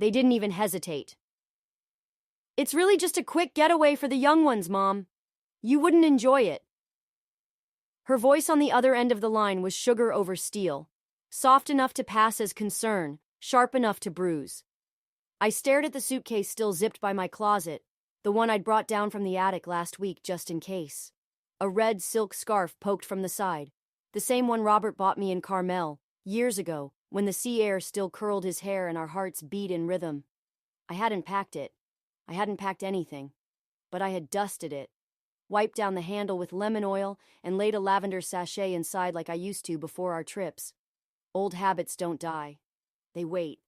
They didn't even hesitate. "It's really just a quick getaway for the young ones, Mom. You wouldn't enjoy it." Her voice on the other end of the line was sugar over steel, soft enough to pass as concern, sharp enough to bruise. I stared at the suitcase still zipped by my closet, the one I'd brought down from the attic last week just in case. A red silk scarf poked from the side, the same one Robert bought me in Carmel, years ago, when the sea air still curled his hair and our hearts beat in rhythm. I hadn't packed it. I hadn't packed anything. But I had dusted it, wiped down the handle with lemon oil, and laid a lavender sachet inside like I used to before our trips. Old habits don't die. They wait.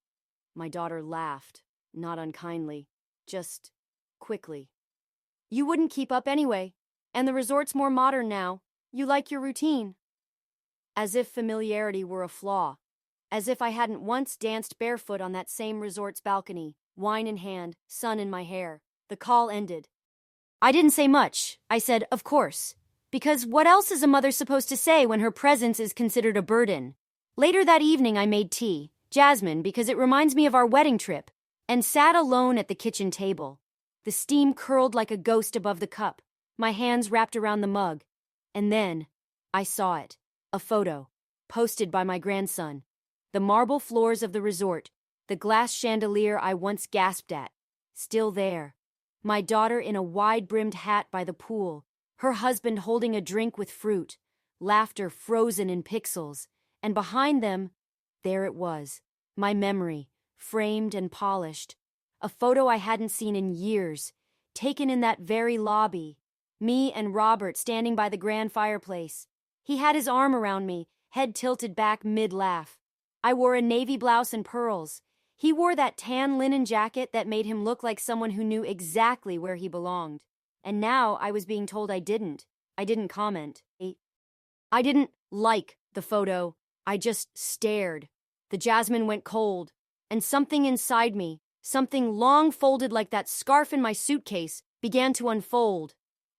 My daughter laughed, not unkindly, just quickly. "You wouldn't keep up anyway, and the resort's more modern now. You like your routine." As if familiarity were a flaw. As if I hadn't once danced barefoot on that same resort's balcony, wine in hand, sun in my hair. The call ended. I didn't say much. I said, "Of course." Because what else is a mother supposed to say when her presence is considered a burden? Later that evening I made tea, jasmine because it reminds me of our wedding trip, and sat alone at the kitchen table. The steam curled like a ghost above the cup, my hands wrapped around the mug. And then, I saw it. A photo, posted by my grandson. The marble floors of the resort, the glass chandelier I once gasped at, still there. My daughter in a wide-brimmed hat by the pool, her husband holding a drink with fruit, laughter frozen in pixels, and behind them, there it was, my memory, framed and polished. A photo I hadn't seen in years, taken in that very lobby. Me and Robert standing by the grand fireplace. He had his arm around me, head tilted back mid-laugh. I wore a navy blouse and pearls. He wore that tan linen jacket that made him look like someone who knew exactly where he belonged. And now I was being told I didn't. I didn't comment. I didn't like the photo. I just stared. The jasmine went cold, and something inside me, something long folded like that scarf in my suitcase, began to unfold.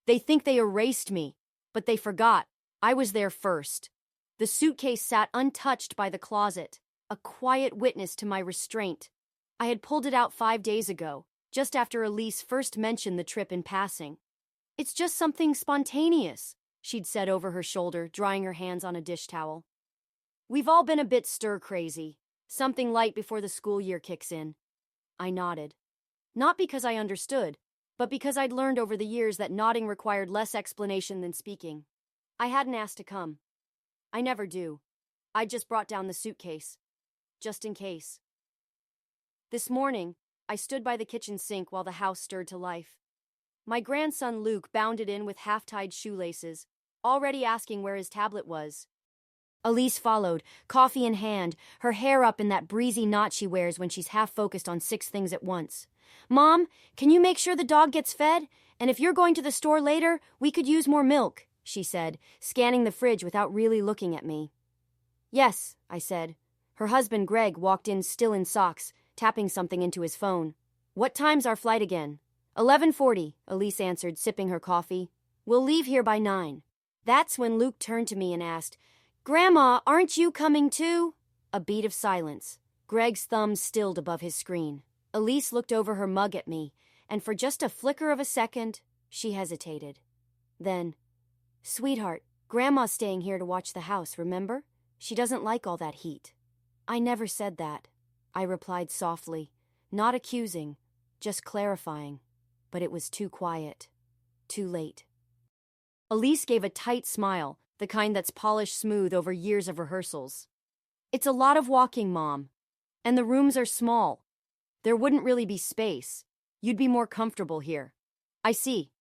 They think they erased me, but they forgot. I was there first. The suitcase sat untouched by the closet, a quiet witness to my restraint. I had pulled it out 5 days ago, just after Elise first mentioned the trip in passing. "It's just something spontaneous," she'd said over her shoulder, drying her hands on a dish towel. "We've all been a bit stir-crazy. Something light before the school year kicks in." I nodded. Not because I understood, but because I'd learned over the years that nodding required less explanation than speaking. I hadn't asked to come. I never do. I just brought down the suitcase. Just in case. This morning, I stood by the kitchen sink while the house stirred to life. My grandson Luke bounded in with half-tied shoelaces, already asking where his tablet was. Elise followed, coffee in hand, her hair up in that breezy knot she wears when she's half-focused on 6 things at once. "Mom, can you make sure the dog gets fed? And if you're going to the store later, we could use more milk," she said, scanning the fridge without really looking at me. "Yes," I said. Her husband Greg walked in still in socks, tapping something into his phone. "What time's our flight again?" 11:40, Elise answered, sipping her coffee. "We'll leave here by 9. That's when Luke turned to me and asked, "Grandma, aren't you coming too?" A beat of silence. Greg's thumb stilled above his screen. Elise looked over her mug at me, and for just a flicker of a second, she hesitated. Then, "Sweetheart, Grandma's staying here to watch the house, remember? She doesn't like all that heat." "I never said that," I replied softly, not accusing, just clarifying. But it was too quiet. Too late. Elise gave a tight smile, the kind that's polished smooth over years of rehearsals. "It's a lot of walking, Mom. And the rooms are small. There wouldn't really be space. You'd be more comfortable here." "I see."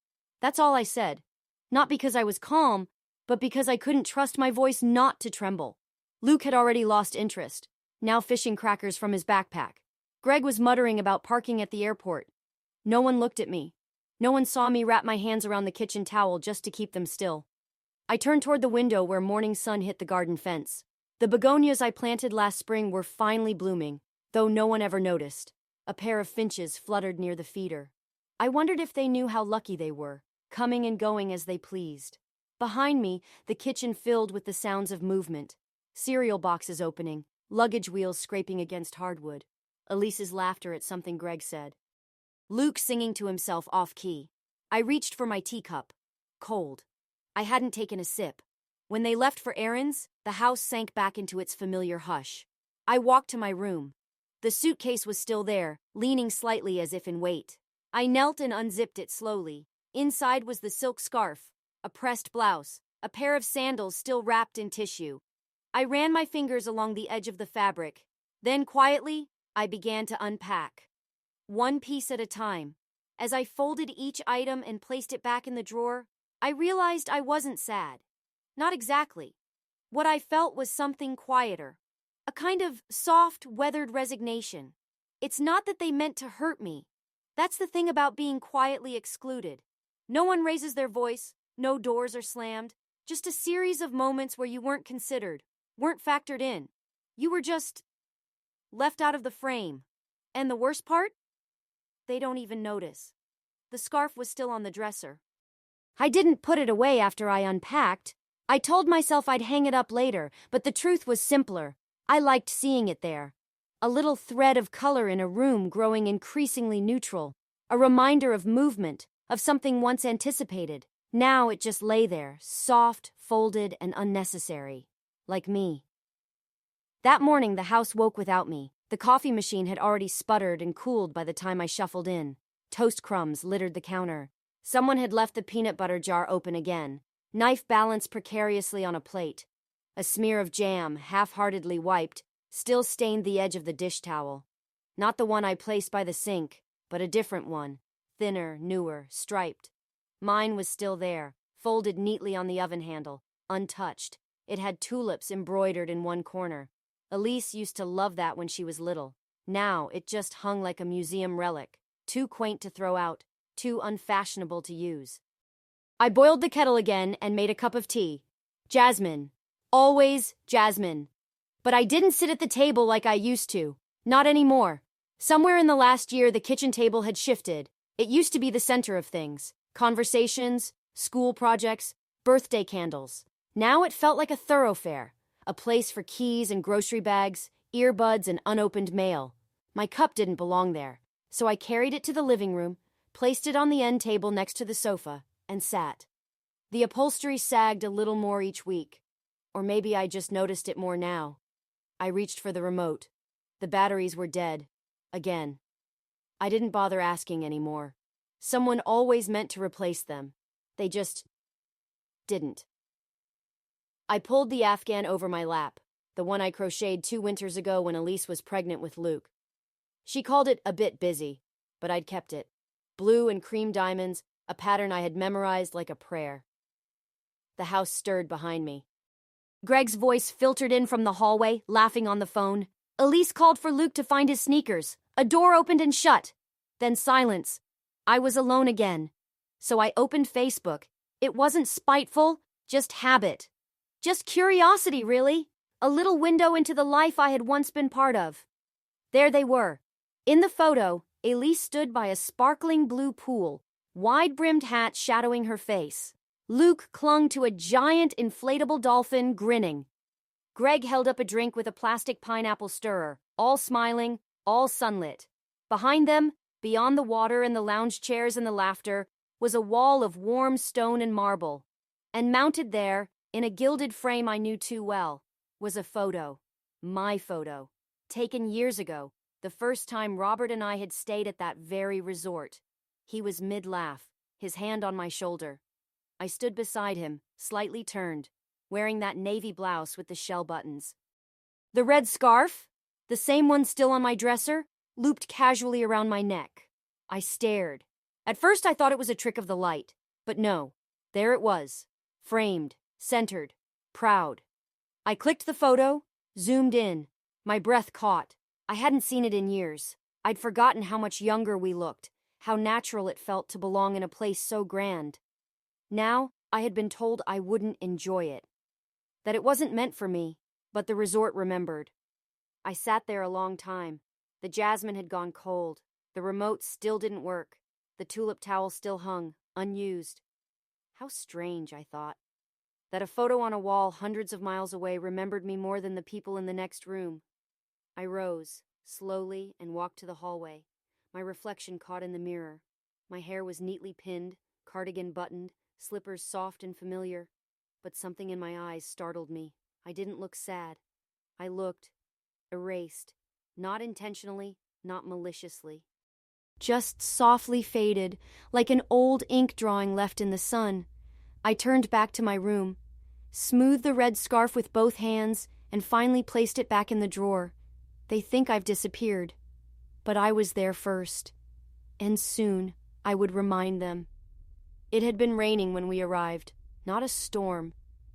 That's all I said. Not because I was calm, but because I couldn't trust my voice not to tremble. Luke had already lost interest, now fishing crackers from his backpack. Greg was muttering about parking at the airport. No one looked at me. No one saw me wrap my hands around the kitchen towel just to keep them still. I turned toward the window where morning sun hit the garden fence. The begonias I planted last spring were finally blooming, though no one ever noticed. A pair of finches fluttered near the feeder. I wondered if they knew how lucky they were, coming and going as they pleased. Behind me, the kitchen filled with the sounds of movement. Cereal boxes opening, luggage wheels scraping against hardwood. Elise's laughter at something Greg said. Luke singing to himself off-key. I reached for my teacup. Cold. I hadn't taken a sip. When they left for errands, the house sank back into its familiar hush. I walked to my room. The suitcase was still there, leaning slightly as if in wait. I knelt and unzipped it slowly. Inside was the silk scarf, a pressed blouse, a pair of sandals still wrapped in tissue. I ran my fingers along the edge of the fabric. Then quietly, I began to unpack. One piece at a time. As I folded each item and placed it back in the drawer, I realized I wasn't sad. Not exactly. What I felt was something quieter. A kind of soft, weathered resignation. It's not that they meant to hurt me. That's the thing about being quietly excluded. No one raises their voice, no doors are slammed, just a series of moments where you weren't considered, weren't factored in. You were just left out of the frame. And the worst part? They don't even notice. The scarf was still on the dresser. I didn't put it away after I unpacked. I told myself I'd hang it up later, but the truth was simpler. I liked seeing it there. A little thread of color in a room growing increasingly neutral. A reminder of movement, of something once anticipated. Now it just lay there, soft, folded, and unnecessary. Like me. That morning the house woke without me. The coffee machine had already sputtered and cooled by the time I shuffled in. Toast crumbs littered the counter. Someone had left the peanut butter jar open again. Knife balanced precariously on a plate. A smear of jam, half-heartedly wiped, still stained the edge of the dish towel. Not the one I placed by the sink, but a different one. Thinner, newer, striped. Mine was still there, folded neatly on the oven handle, untouched. It had tulips embroidered in one corner. Elise used to love that when she was little. Now it just hung like a museum relic, too quaint to throw out, too unfashionable to use. I boiled the kettle again and made a cup of tea. Jasmine. Always jasmine. But I didn't sit at the table like I used to. Not anymore. Somewhere in the last year the kitchen table had shifted. It used to be the center of things. Conversations, school projects, birthday candles. Now it felt like a thoroughfare. A place for keys and grocery bags, earbuds and unopened mail. My cup didn't belong there, so I carried it to the living room, placed it on the end table next to the sofa, and sat. The upholstery sagged a little more each week. Or maybe I just noticed it more now. I reached for the remote. The batteries were dead. Again. I didn't bother asking anymore. Someone always meant to replace them. They just didn't. I pulled the Afghan over my lap, the one I crocheted 2 winters ago when Elise was pregnant with Luke. She called it a bit busy, but I'd kept it. Blue and cream diamonds, a pattern I had memorized like a prayer. The house stirred behind me. Greg's voice filtered in from the hallway, laughing on the phone. Elise called for Luke to find his sneakers. A door opened and shut. Then silence. I was alone again. So I opened Facebook. It wasn't spiteful, just habit. Just curiosity, really. A little window into the life I had once been part of. There they were. In the photo, Elise stood by a sparkling blue pool, wide-brimmed hat shadowing her face. Luke clung to a giant inflatable dolphin, grinning. Greg held up a drink with a plastic pineapple stirrer, all smiling, all sunlit. Behind them, beyond the water and the lounge chairs and the laughter, was a wall of warm stone and marble. And mounted there, in a gilded frame I knew too well, was a photo. My photo. Taken years ago, the first time Robert and I had stayed at that very resort. He was mid-laugh, his hand on my shoulder. I stood beside him, slightly turned, wearing that navy blouse with the shell buttons. The red scarf, the same one still on my dresser, looped casually around my neck. I stared. At first I thought it was a trick of the light, but no, there it was, framed, centered, proud. I clicked the photo, zoomed in. My breath caught. I hadn't seen it in years. I'd forgotten how much younger we looked, how natural it felt to belong in a place so grand. Now, I had been told I wouldn't enjoy it. That it wasn't meant for me, but the resort remembered. I sat there a long time. The jasmine had gone cold. The remote still didn't work. The tulip towel still hung, unused. How strange, I thought. That a photo on a wall hundreds of miles away remembered me more than the people in the next room. I rose. slowly, and walked to the hallway. My reflection caught in the mirror. My hair was neatly pinned, cardigan buttoned, slippers soft and familiar. But something in my eyes startled me. I didn't look sad. I looked erased. Not intentionally, not maliciously. Just softly faded, like an old ink drawing left in the sun. I turned back to my room, smoothed the red scarf with both hands, and finally placed it back in the drawer. They think I've disappeared. But I was there first. And soon, I would remind them. It had been raining when we arrived. Not a storm.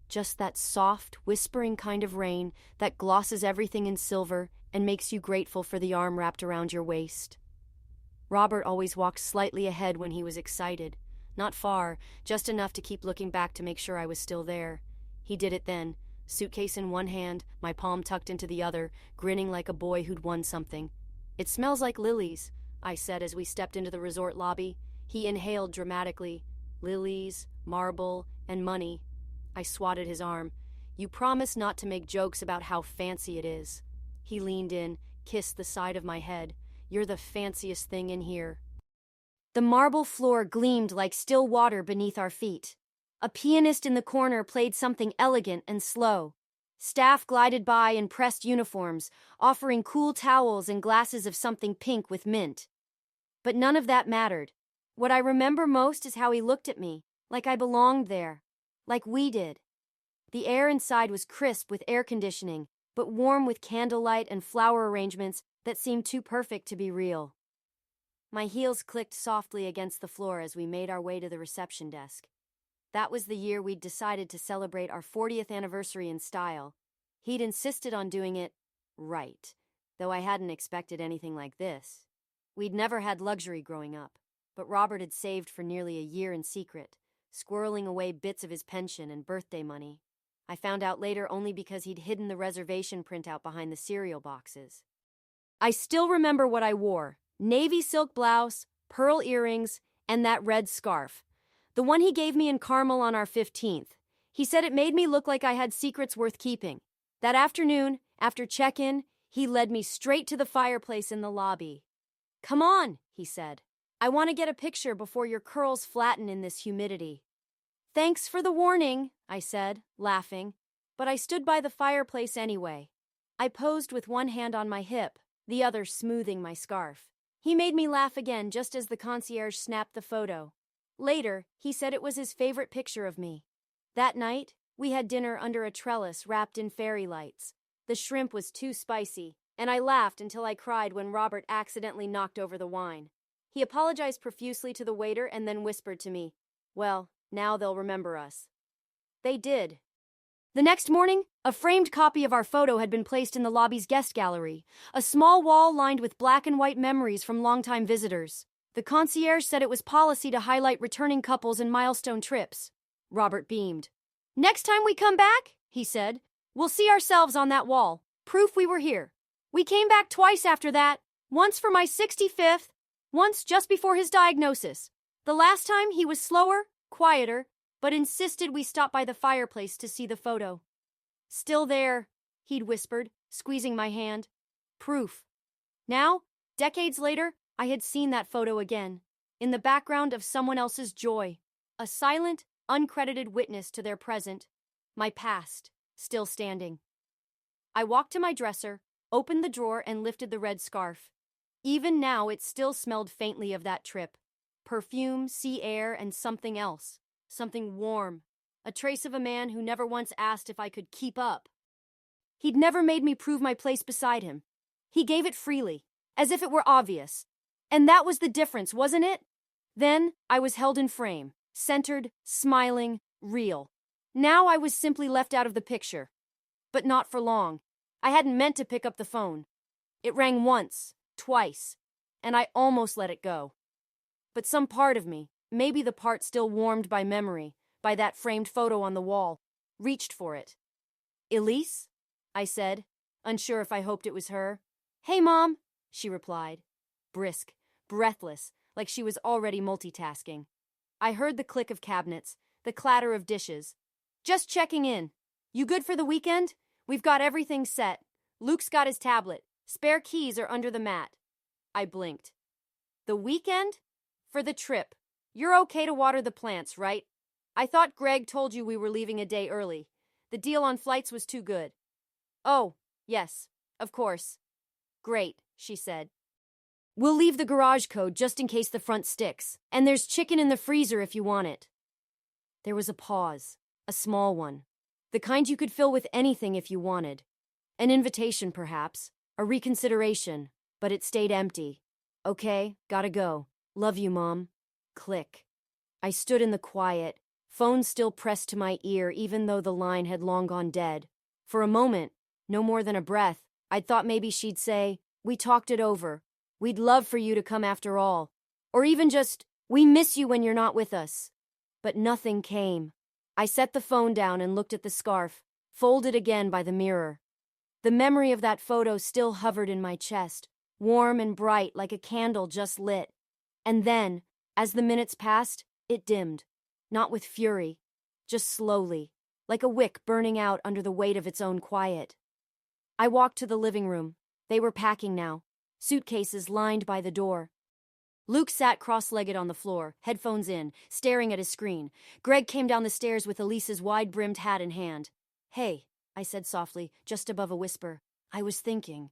Just that soft, whispering kind of rain that glosses everything in silver and makes you grateful for the arm wrapped around your waist. Robert always walked slightly ahead when he was excited. Not far, just enough to keep looking back to make sure I was still there. He did it then, suitcase in one hand, my palm tucked into the other, grinning like a boy who'd won something. "It smells like lilies," I said as we stepped into the resort lobby. He inhaled dramatically. "Lilies, marble, and money." I swatted his arm. "You promise not to make jokes about how fancy it is." He leaned in, kissed the side of my head. "You're the fanciest thing in here." The marble floor gleamed like still water beneath our feet. A pianist in the corner played something elegant and slow. Staff glided by in pressed uniforms, offering cool towels and glasses of something pink with mint. But none of that mattered. What I remember most is how he looked at me, like I belonged there, like we did. The air inside was crisp with air conditioning, but warm with candlelight and flower arrangements that seemed too perfect to be real. My heels clicked softly against the floor as we made our way to the reception desk. That was the year we'd decided to celebrate our 40th anniversary in style. He'd insisted on doing it right, though I hadn't expected anything like this. We'd never had luxury growing up, but Robert had saved for nearly a year in secret, squirreling away bits of his pension and birthday money. I found out later only because he'd hidden the reservation printout behind the cereal boxes. I still remember what I wore: navy silk blouse, pearl earrings, and that red scarf. The one he gave me in Carmel on our 15th. He said it made me look like I had secrets worth keeping. That afternoon, after check-in, he led me straight to the fireplace in the lobby. "Come on," he said. "I want to get a picture before your curls flatten in this humidity." "Thanks for the warning," I said, laughing, but I stood by the fireplace anyway. I posed with one hand on my hip, the other smoothing my scarf. He made me laugh again just as the concierge snapped the photo. Later, he said it was his favorite picture of me. That night, we had dinner under a trellis wrapped in fairy lights. The shrimp was too spicy, and I laughed until I cried when Robert accidentally knocked over the wine. He apologized profusely to the waiter and then whispered to me, "Well, now they'll remember us." They did. The next morning, a framed copy of our photo had been placed in the lobby's guest gallery, a small wall lined with black and white memories from longtime visitors. The concierge said it was policy to highlight returning couples and milestone trips. Robert beamed. "Next time we come back," he said, "we'll see ourselves on that wall. Proof we were here." We came back twice after that, once for my 65th, once just before his diagnosis. The last time he was slower, quieter, but insisted we stop by the fireplace to see the photo. "Still there," he'd whispered, squeezing my hand. Proof. Now, decades later, I had seen that photo again, in the background of someone else's joy, a silent, uncredited witness to their present, my past, still standing. I walked to my dresser, opened the drawer, and lifted the red scarf. Even now, it still smelled faintly of that trip. Perfume, sea air, and something else. Something warm. A trace of a man who never once asked if I could keep up. He'd never made me prove my place beside him. He gave it freely, as if it were obvious. And that was the difference, wasn't it? Then I was held in frame, centered, smiling, real. Now I was simply left out of the picture. But not for long. I hadn't meant to pick up the phone. It rang once, twice, and I almost let it go. But some part of me, maybe the part still warmed by memory, by that framed photo on the wall, reached for it. "Elise?" I said, unsure if I hoped it was her. "Hey, Mom," she replied, brisk, breathless, like she was already multitasking. I heard the click of cabinets, the clatter of dishes. "Just checking in. You good for the weekend? We've got everything set. Luke's got his tablet. Spare keys are under the mat. I blinked. The weekend? For the trip. You're okay to water the plants, right? I thought Greg told you we were leaving a day early. The deal on flights was too good. Oh, yes, of course. Great, she said. We'll leave the garage code just in case the front sticks, and there's chicken in the freezer if you want it. There was a pause, a small one, the kind you could fill with anything if you wanted. An invitation, perhaps, a reconsideration, but it stayed empty. Okay, gotta go. Love you, Mom. Click. I stood in the quiet, phone still pressed to my ear even though the line had long gone dead. For a moment, no more than a breath, I'd thought maybe she'd say, we talked it over. We'd love for you to come after all. Or even just, we miss you when you're not with us. But nothing came. I set the phone down and looked at the scarf, folded again by the mirror. The memory of that photo still hovered in my chest, warm and bright like a candle just lit. And then, as the minutes passed, it dimmed. Not with fury, just slowly, like a wick burning out under the weight of its own quiet. I walked to the living room. They were packing now, suitcases lined by the door. Luke sat cross-legged on the floor, headphones in, staring at his screen. Greg came down the stairs with Elise's wide-brimmed hat in hand. Hey, I said softly, just above a whisper. I was thinking.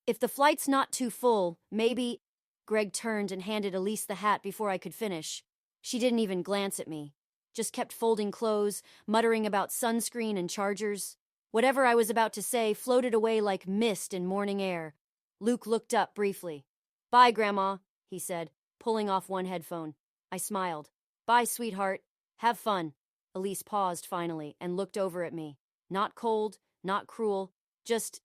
If the flight's not too full, maybe... Greg turned and handed Elise the hat before I could finish. She didn't even glance at me. Just kept folding clothes, muttering about sunscreen and chargers. Whatever I was about to say floated away like mist in morning air. Luke looked up briefly. Bye, Grandma, he said, pulling off one headphone. I smiled. Bye, sweetheart. Have fun. Elise paused finally and looked over at me. Not cold, not cruel, just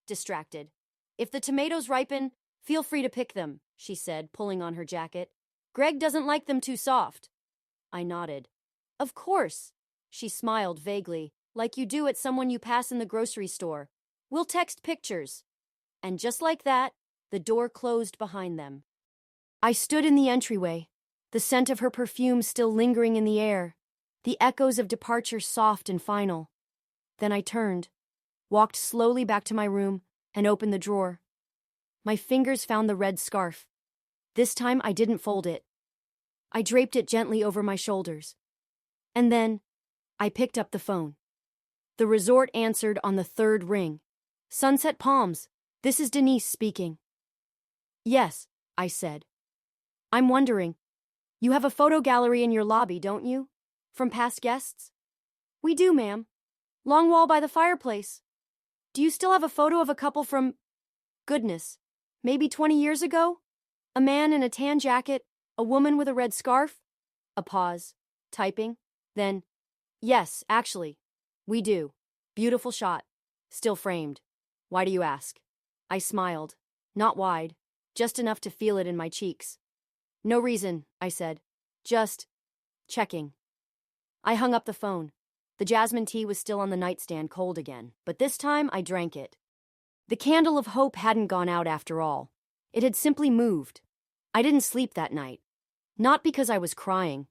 distracted. If the tomatoes ripen, feel free to pick them, she said, pulling on her jacket. Greg doesn't like them too soft. I nodded. Of course. She smiled vaguely, like you do at someone you pass in the grocery store. We'll text pictures. And just like that, the door closed behind them. I stood in the entryway, the scent of her perfume still lingering in the air, the echoes of departure soft and final. Then I turned, walked slowly back to my room, and opened the drawer. My fingers found the red scarf. This time I didn't fold it. I draped it gently over my shoulders. And then I picked up the phone. The resort answered on the third ring. Sunset Palms, this is Denise speaking. Yes, I said. I'm wondering, you have a photo gallery in your lobby, don't you? From past guests? We do, ma'am. Long wall by the fireplace. Do you still have a photo of a couple from... Goodness, maybe 20 years ago? A man in a tan jacket, a woman with a red scarf? A pause. Typing. Then, yes, actually, we do. Beautiful shot. Still framed. Why do you ask? I smiled. Not wide. Just enough to feel it in my cheeks. No reason, I said. Just checking. I hung up the phone. The jasmine tea was still on the nightstand, cold again, but this time I drank it. The candle of hope hadn't gone out after all. It had simply moved. I didn't sleep that night. Not because I was crying.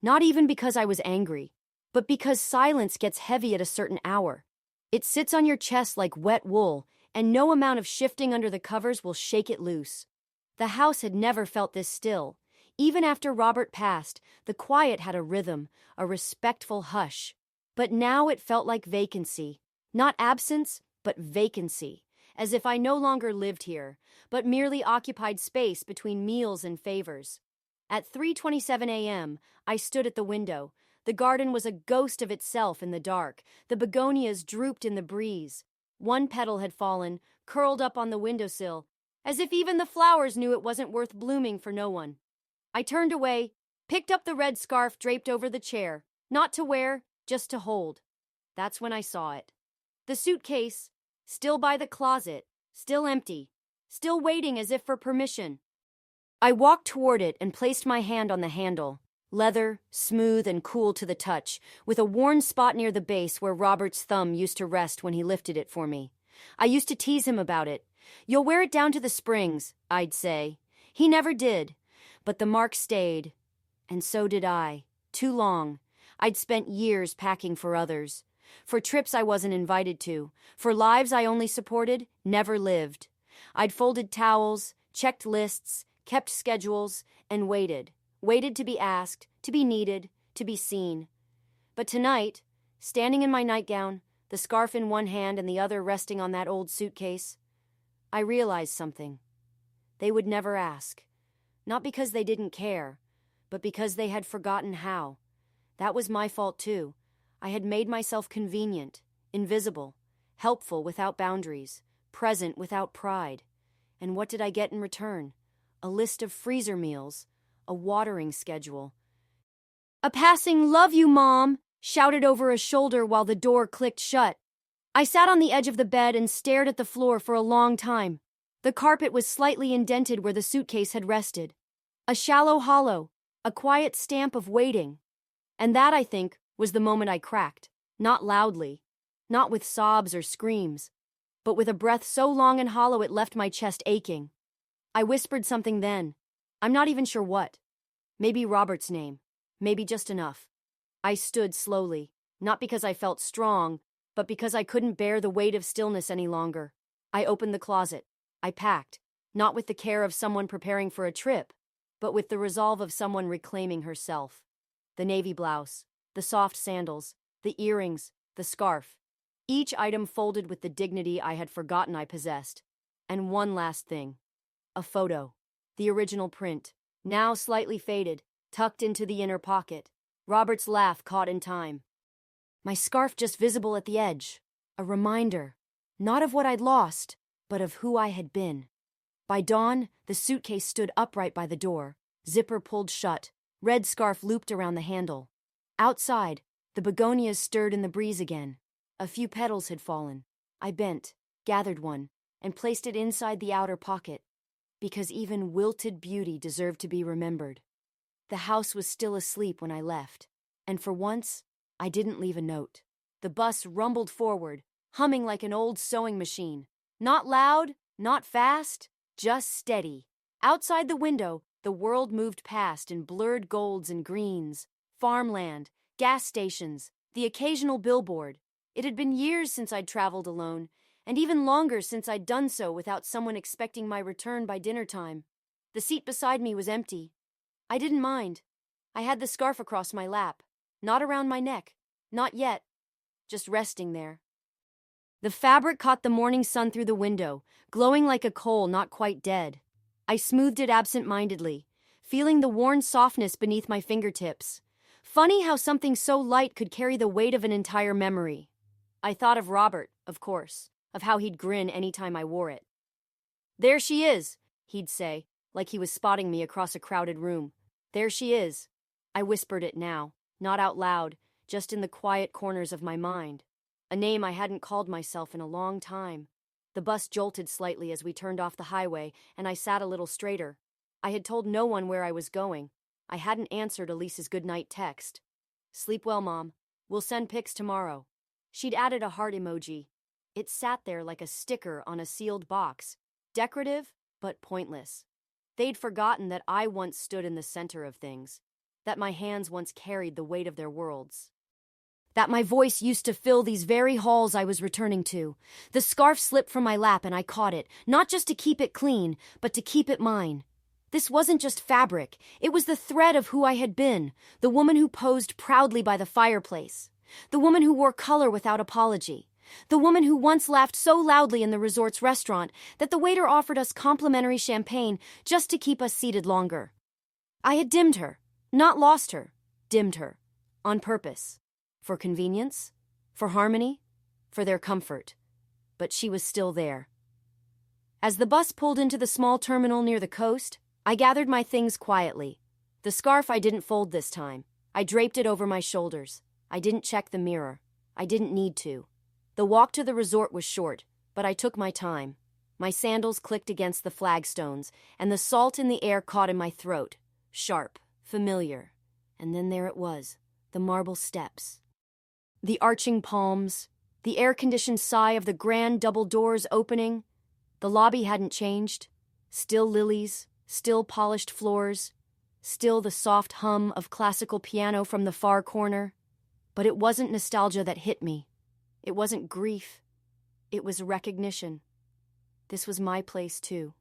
Not even because I was angry. But because silence gets heavy at a certain hour. It sits on your chest like wet wool, and no amount of shifting under the covers will shake it loose. The house had never felt this still. Even after Robert passed, the quiet had a rhythm, a respectful hush. But now it felt like vacancy. Not absence, but vacancy. As if I no longer lived here, but merely occupied space between meals and favors. At 3:27 a.m., I stood at the window. The garden was a ghost of itself in the dark. The begonias drooped in the breeze. One petal had fallen, curled up on the windowsill, as if even the flowers knew it wasn't worth blooming for no one. I turned away, picked up the red scarf draped over the chair, not to wear, just to hold. That's when I saw it. The suitcase, still by the closet, still empty, still waiting as if for permission. I walked toward it and placed my hand on the handle. Leather, smooth and cool to the touch, with a worn spot near the base where Robert's thumb used to rest when he lifted it for me. I used to tease him about it. You'll wear it down to the springs, I'd say. He never did. But the mark stayed. And so did I. Too long. I'd spent years packing for others. For trips I wasn't invited to, for lives I only supported, never lived. I'd folded towels, checked lists, kept schedules, and waited. Waited to be asked, to be needed, to be seen. But tonight, standing in my nightgown, the scarf in one hand and the other resting on that old suitcase, I realized something. They would never ask. Not because they didn't care, but because they had forgotten how. That was my fault too. I had made myself convenient, invisible, helpful without boundaries, present without pride. And what did I get in return? A list of freezer meals, a watering schedule. A passing "love you, Mom," shouted over a shoulder while the door clicked shut. I sat on the edge of the bed and stared at the floor for a long time. The carpet was slightly indented where the suitcase had rested. A shallow hollow, a quiet stamp of waiting. And that, I think, was the moment I cracked. Not loudly, not with sobs or screams, but with a breath so long and hollow it left my chest aching. I whispered something then. I'm not even sure what. Maybe Robert's name. Maybe just enough. I stood slowly, not because I felt strong, but because I couldn't bear the weight of stillness any longer. I opened the closet. I packed, not with the care of someone preparing for a trip, but with the resolve of someone reclaiming herself. The navy blouse, the soft sandals, the earrings, the scarf. Each item folded with the dignity I had forgotten I possessed. And one last thing. A photo. The original print, now slightly faded, tucked into the inner pocket. Robert's laugh caught in time. My scarf just visible at the edge. A reminder, not of what I'd lost, but of who I had been. By dawn, the suitcase stood upright by the door, zipper pulled shut, red scarf looped around the handle. Outside, the begonias stirred in the breeze again. A few petals had fallen. I bent, gathered one, and placed it inside the outer pocket, because even wilted beauty deserved to be remembered. The house was still asleep when I left, and for once, I didn't leave a note. The bus rumbled forward, humming like an old sewing machine. Not loud, not fast, just steady. Outside the window, the world moved past in blurred golds and greens, farmland, gas stations, the occasional billboard. It had been years since I'd traveled alone, and even longer since I'd done so without someone expecting my return by dinner time. The seat beside me was empty. I didn't mind. I had the scarf across my lap, not around my neck, not yet, just resting there. The fabric caught the morning sun through the window, glowing like a coal not quite dead. I smoothed it absent-mindedly, feeling the worn softness beneath my fingertips. Funny how something so light could carry the weight of an entire memory. I thought of Robert, of course, of how he'd grin any time I wore it. "There she is," he'd say, like he was spotting me across a crowded room. "There she is." I whispered it now, not out loud, just in the quiet corners of my mind. A name I hadn't called myself in a long time. The bus jolted slightly as we turned off the highway, and I sat a little straighter. I had told no one where I was going. I hadn't answered Elise's goodnight text. "Sleep well, Mom. We'll send pics tomorrow." She'd added a heart emoji. It sat there like a sticker on a sealed box, decorative but pointless. They'd forgotten that I once stood in the center of things, that my hands once carried the weight of their worlds. That my voice used to fill these very halls I was returning to. The scarf slipped from my lap and I caught it, not just to keep it clean, but to keep it mine. This wasn't just fabric, it was the thread of who I had been, the woman who posed proudly by the fireplace, the woman who wore color without apology, the woman who once laughed so loudly in the resort's restaurant that the waiter offered us complimentary champagne just to keep us seated longer. I had dimmed her, not lost her, dimmed her, on purpose. For convenience, for harmony, for their comfort. But she was still there. As the bus pulled into the small terminal near the coast, I gathered my things quietly. The scarf I didn't fold this time. I draped it over my shoulders. I didn't check the mirror. I didn't need to. The walk to the resort was short, but I took my time. My sandals clicked against the flagstones, and the salt in the air caught in my throat. Sharp, familiar. And then there it was, the marble steps. The arching palms, the air-conditioned sigh of the grand double doors opening. The lobby hadn't changed. Still lilies, still polished floors, still the soft hum of classical piano from the far corner. But it wasn't nostalgia that hit me. It wasn't grief. It was recognition. This was my place, too.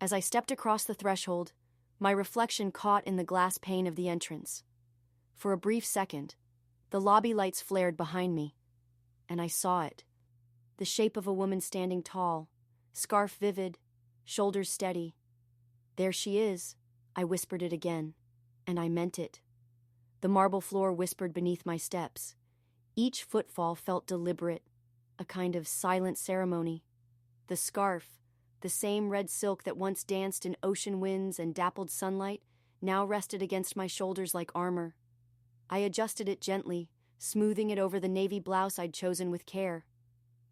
As I stepped across the threshold, my reflection caught in the glass pane of the entrance. For a brief second, the lobby lights flared behind me, and I saw it. The shape of a woman standing tall, scarf vivid, shoulders steady. There she is, I whispered it again, and I meant it. The marble floor whispered beneath my steps. Each footfall felt deliberate, a kind of silent ceremony. The scarf, the same red silk that once danced in ocean winds and dappled sunlight, now rested against my shoulders like armor. I adjusted it gently, smoothing it over the navy blouse I'd chosen with care.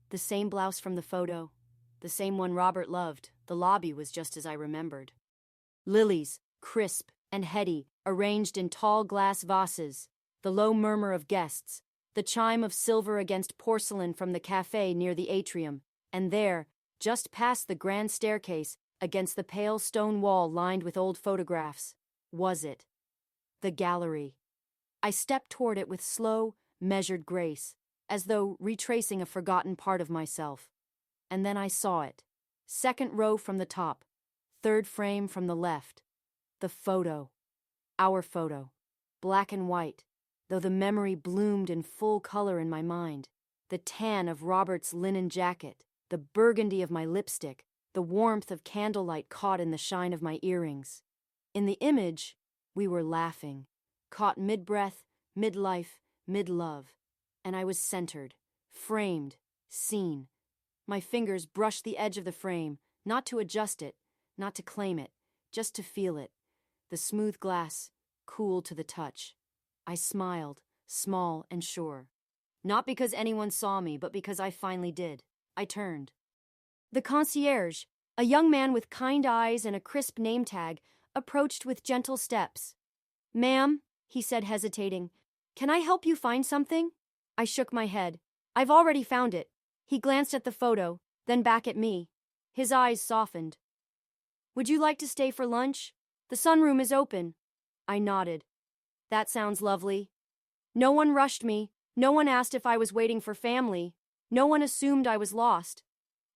The same blouse from the photo, the same one Robert loved. The lobby was just as I remembered. Lilies, crisp and heady, arranged in tall glass vases, the low murmur of guests, the chime of silver against porcelain from the cafe near the atrium, and there, just past the grand staircase, against the pale stone wall lined with old photographs, was it? The gallery. I stepped toward it with slow, measured grace, as though retracing a forgotten part of myself. And then I saw it. Second row from the top, third frame from the left. The photo. Our photo. Black and white, though the memory bloomed in full color in my mind. The tan of Robert's linen jacket, the burgundy of my lipstick, the warmth of candlelight caught in the shine of my earrings. In the image, we were laughing, caught mid-breath, mid-life, mid-love, and I was centered, framed, seen. My fingers brushed the edge of the frame, not to adjust it, not to claim it, just to feel it. The smooth glass, cool to the touch. I smiled, small and sure. Not because anyone saw me, but because I finally did. I turned. The concierge, a young man with kind eyes and a crisp name tag, approached with gentle steps. "Ma'am," he said, hesitating, "can I help you find something?" I shook my head. "I've already found it." He glanced at the photo, then back at me. His eyes softened. "Would you like to stay for lunch? The sunroom is open." I nodded. "That sounds lovely." No one rushed me. No one asked if I was waiting for family. No one assumed I was lost.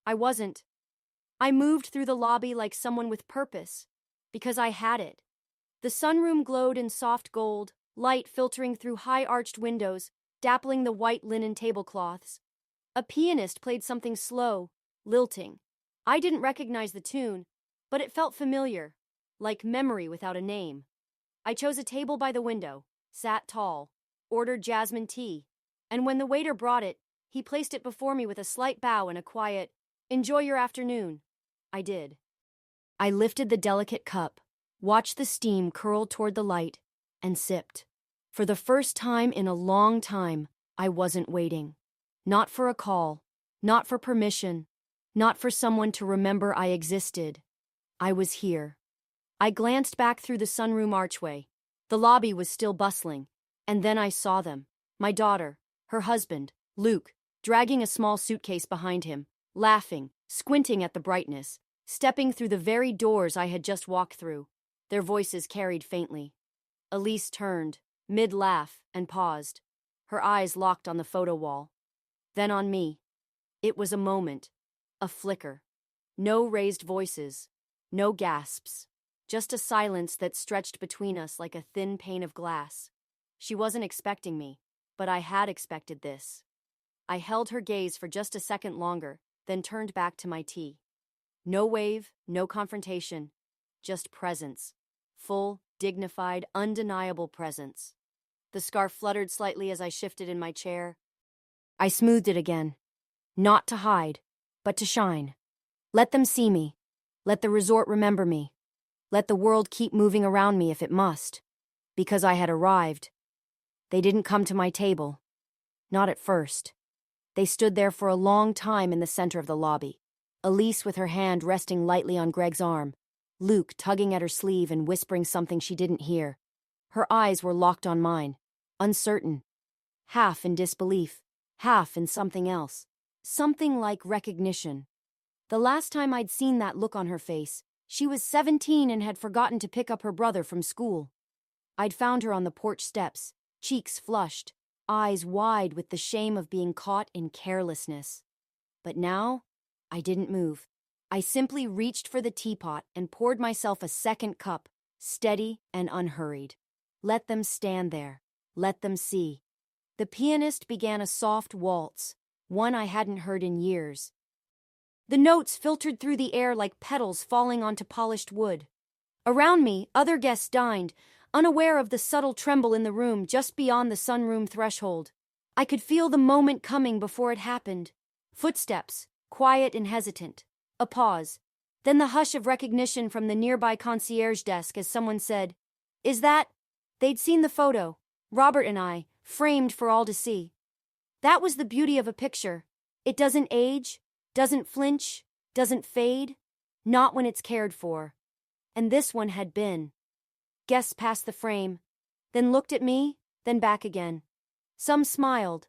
I wasn't. I moved through the lobby like someone with purpose, because I had it. The sunroom glowed in soft gold, light filtering through high-arched windows, dappling the white linen tablecloths. A pianist played something slow, lilting. I didn't recognize the tune, but it felt familiar, like memory without a name. I chose a table by the window, sat tall, ordered jasmine tea, and when the waiter brought it, he placed it before me with a slight bow and a quiet, "Enjoy your afternoon." I did. I lifted the delicate cup, watched the steam curl toward the light, and sipped. For the first time in a long time, I wasn't waiting. Not for a call, not for permission, not for someone to remember I existed. I was here. I glanced back through the sunroom archway. The lobby was still bustling, and then I saw them. My daughter, her husband, Luke, dragging a small suitcase behind him, laughing, squinting at the brightness, stepping through the very doors I had just walked through. Their voices carried faintly. Elise turned, mid-laugh, and paused, her eyes locked on the photo wall. Then on me. It was a moment, a flicker. No raised voices, no gasps, just a silence that stretched between us like a thin pane of glass. She wasn't expecting me, but I had expected this. I held her gaze for just a second longer, then turned back to my tea. No wave, no confrontation, just presence. Full, dignified, undeniable presence. The scarf fluttered slightly as I shifted in my chair. I smoothed it again. Not to hide, but to shine. Let them see me. Let the resort remember me. Let the world keep moving around me if it must. Because I had arrived. They didn't come to my table. Not at first. They stood there for a long time in the center of the lobby. Elise with her hand resting lightly on Greg's arm. Luke tugging at her sleeve and whispering something she didn't hear. Her eyes were locked on mine, uncertain. Half in disbelief, half in something else. Something like recognition. The last time I'd seen that look on her face, she was 17 and had forgotten to pick up her brother from school. I'd found her on the porch steps, cheeks flushed, eyes wide with the shame of being caught in carelessness. But now, I didn't move. I simply reached for the teapot and poured myself a second cup, steady and unhurried. Let them stand there. Let them see. The pianist began a soft waltz, one I hadn't heard in years. The notes filtered through the air like petals falling onto polished wood. Around me, other guests dined, unaware of the subtle tremble in the room just beyond the sunroom threshold. I could feel the moment coming before it happened. Footsteps, quiet and hesitant. A pause. Then the hush of recognition from the nearby concierge desk as someone said, "Is that?" They'd seen the photo, Robert and I, framed for all to see. That was the beauty of a picture. It doesn't age, doesn't flinch, doesn't fade. Not when it's cared for. And this one had been. Guests passed the frame, then looked at me, then back again. Some smiled.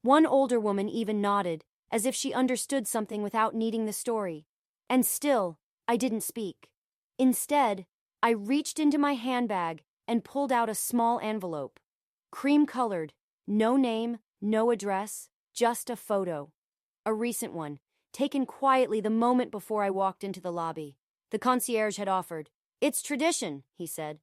One older woman even nodded, as if she understood something without needing the story. And still, I didn't speak. Instead, I reached into my handbag and pulled out a small envelope. Cream-colored, no name, no address, just a photo. A recent one, taken quietly the moment before I walked into the lobby. The concierge had offered. "It's tradition," he said.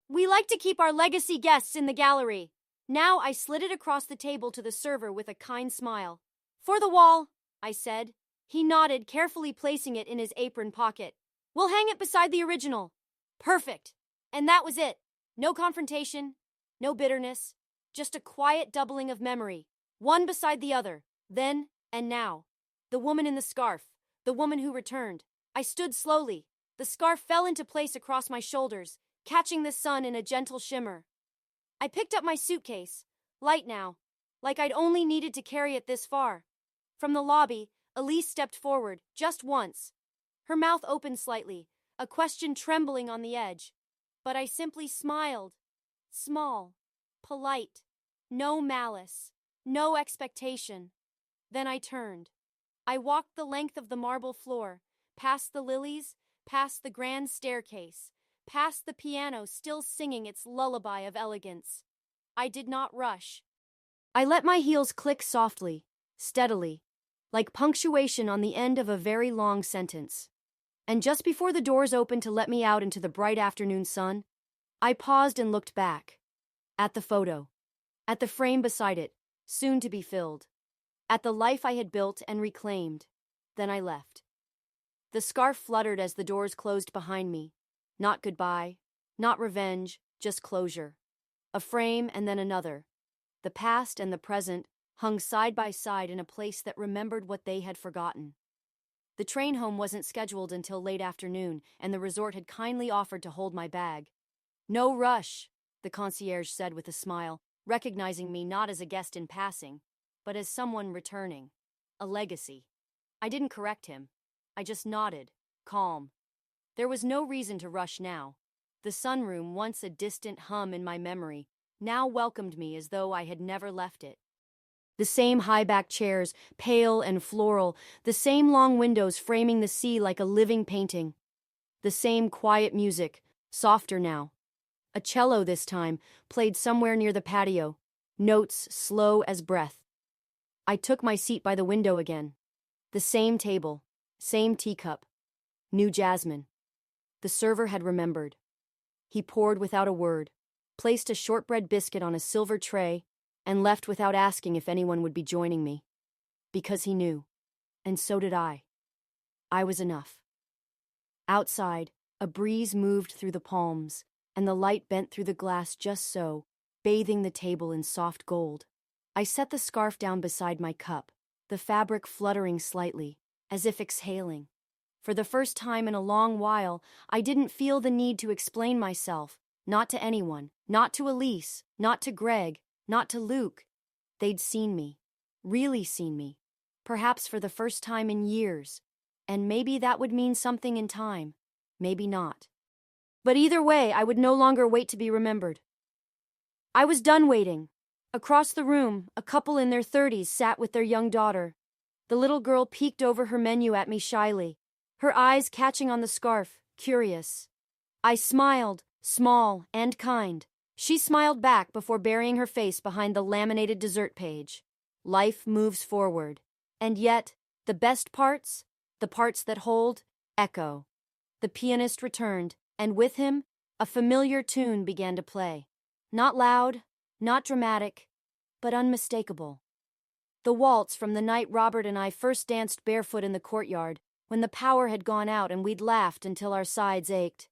"We like to keep our legacy guests in the gallery." Now I slid it across the table to the server with a kind smile. "For the wall," I said. He nodded, carefully placing it in his apron pocket. "We'll hang it beside the original." Perfect. And that was it. No confrontation, no bitterness, just a quiet doubling of memory, one beside the other, then and now. The woman in the scarf, the woman who returned. I stood slowly. The scarf fell into place across my shoulders, catching the sun in a gentle shimmer. I picked up my suitcase, light now, like I'd only needed to carry it this far. From the lobby, Elise stepped forward, just once. Her mouth opened slightly, a question trembling on the edge. But I simply smiled. Small, polite, no malice, no expectation. Then I turned. I walked the length of the marble floor, past the lilies, past the grand staircase, past the piano still singing its lullaby of elegance. I did not rush. I let my heels click softly, steadily, like punctuation on the end of a very long sentence. And just before the doors opened to let me out into the bright afternoon sun, I paused and looked back. At the photo. At the frame beside it, soon to be filled. At the life I had built and reclaimed. Then I left. The scarf fluttered as the doors closed behind me. Not goodbye, not revenge, just closure. A frame and then another. The past and the present hung side by side in a place that remembered what they had forgotten. The train home wasn't scheduled until late afternoon, and the resort had kindly offered to hold my bag. "No rush," the concierge said with a smile, recognizing me not as a guest in passing, but as someone returning. A legacy. I didn't correct him. I just nodded, calm. There was no reason to rush now. The sunroom, once a distant hum in my memory, now welcomed me as though I had never left it. The same high-backed chairs, pale and floral, the same long windows framing the sea like a living painting. The same quiet music, softer now. A cello this time, played somewhere near the patio, notes slow as breath. I took my seat by the window again. The same table, same teacup, new jasmine. The server had remembered. He poured without a word, placed a shortbread biscuit on a silver tray, and left without asking if anyone would be joining me. Because he knew. And so did I. I was enough. Outside, a breeze moved through the palms, and the light bent through the glass just so, bathing the table in soft gold. I set the scarf down beside my cup, the fabric fluttering slightly, as if exhaling. For the first time in a long while, I didn't feel the need to explain myself, not to anyone, not to Elise, not to Greg, not to Luke. They'd seen me, really seen me, perhaps for the first time in years, and maybe that would mean something in time, maybe not. But either way, I would no longer wait to be remembered. I was done waiting. Across the room, a couple in their 30s sat with their young daughter. The little girl peeked over her menu at me shyly, her eyes catching on the scarf, curious. I smiled, small and kind, She smiled back before burying her face behind the laminated dessert page. Life moves forward. And yet, the best parts, the parts that hold, echo. The pianist returned, and with him, a familiar tune began to play. Not loud, not dramatic, but unmistakable. The waltz from the night Robert and I first danced barefoot in the courtyard, when the power had gone out and we'd laughed until our sides ached.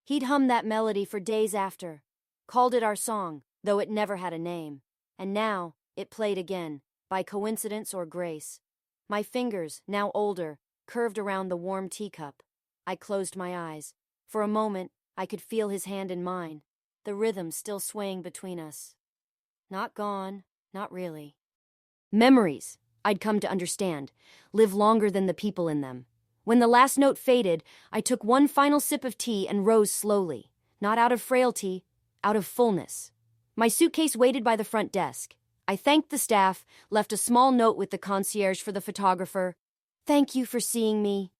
He'd hummed that melody for days after, called it our song, though it never had a name. And now, it played again, by coincidence or grace. My fingers, now older, curved around the warm teacup. I closed my eyes. For a moment, I could feel his hand in mine, the rhythm still swaying between us. Not gone, not really. Memories, I'd come to understand, live longer than the people in them. When the last note faded, I took one final sip of tea and rose slowly, not out of frailty, out of fullness. My suitcase waited by the front desk. I thanked the staff, left a small note with the concierge for the photographer. "Thank you for seeing me."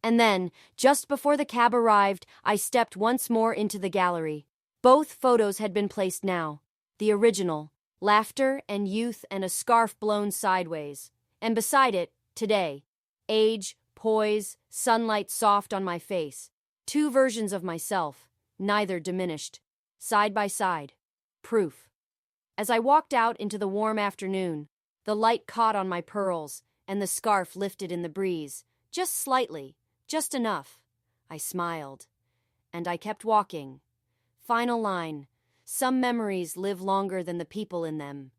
And then, just before the cab arrived, I stepped once more into the gallery. Both photos had been placed now. The original, laughter and youth and a scarf blown sideways. And beside it, today, age, poise, sunlight soft on my face. Two versions of myself, neither diminished. Side by side. Proof. As I walked out into the warm afternoon, the light caught on my pearls, and the scarf lifted in the breeze. Just slightly, just enough. I smiled. And I kept walking. Final line. Some memories live longer than the people in them.